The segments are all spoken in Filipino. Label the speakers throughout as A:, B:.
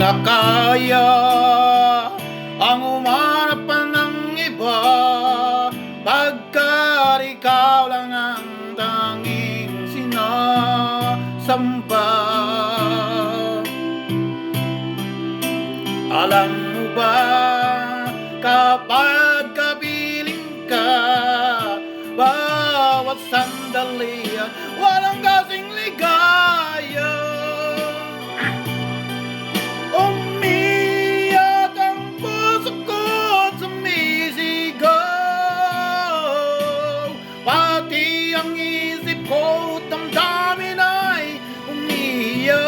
A: na kaya ang umanap pa ng iba, pagkat ikaw lang ang tanging sinasamba. Alam mo ba, kapag kapiling ka, bawat sandali ay walang kasing ligaya. Umiyak ang puso ko't sumisigaw, pati ang isip ko't damdamin ay umiyaw.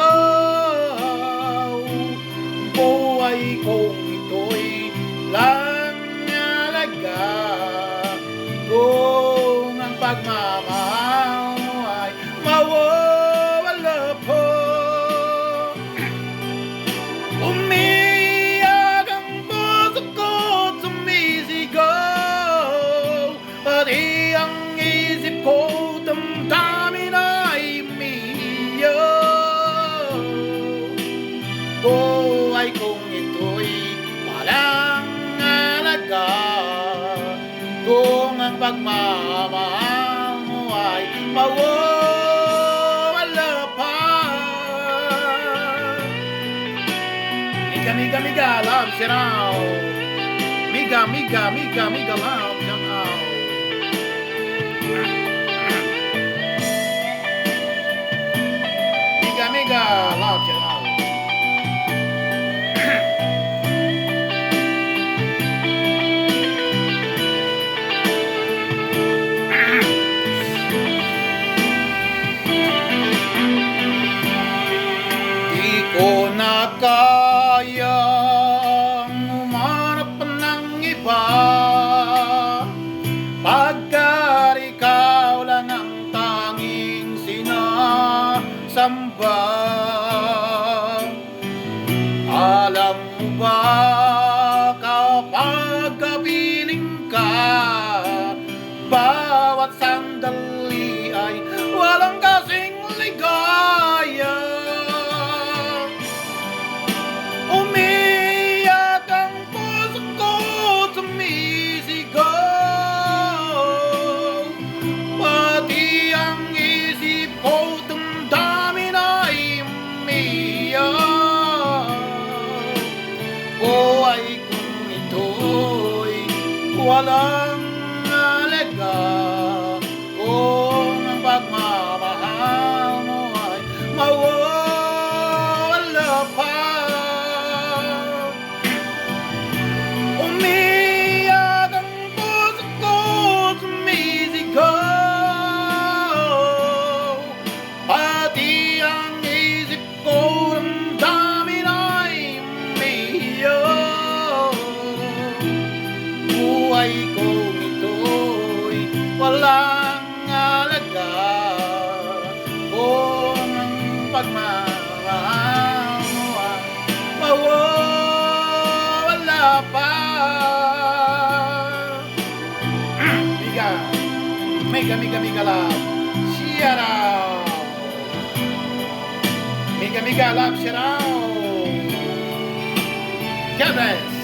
A: Buhay kong ito'y lang alaga, kung ang pagmamahal mo ay mawawala po. Umiyak ang puso ko't sumisigaw, pati ang isip ko damdamin ay umiyaw. Buhay kong ito'y walang alaga, kung ang pagmamahal mo ay mawawala pa. Miga, miga, miga, love, shout out. Miga, miga, miga, miga, love, shout out. Miga, miga, love, shout out. Di ko na kayang umanap pa ng iba, pagkat ikaw lang ang tanging sinasamba. Alam mo ba, kapag kapiling ka, bawat sandali ay walang kasing ligaya. Umiyak ang puso ko't sumisigaw, pati ang isip ko damdamin ay umiyak. Buhay kong ito'y walang alaga, kung ang pagmamahal mo ay mawawala pa. Umiyak ang puso ko't sumisigaw, pati ang isip ko damdamin ay umiyak. Buhay kong ito'y walang alaga, kung ang pagmamahal mo ay mawawala pa. Miga, miga, miga, miga, love, shout out. Miga, miga, love, shout out. God bless.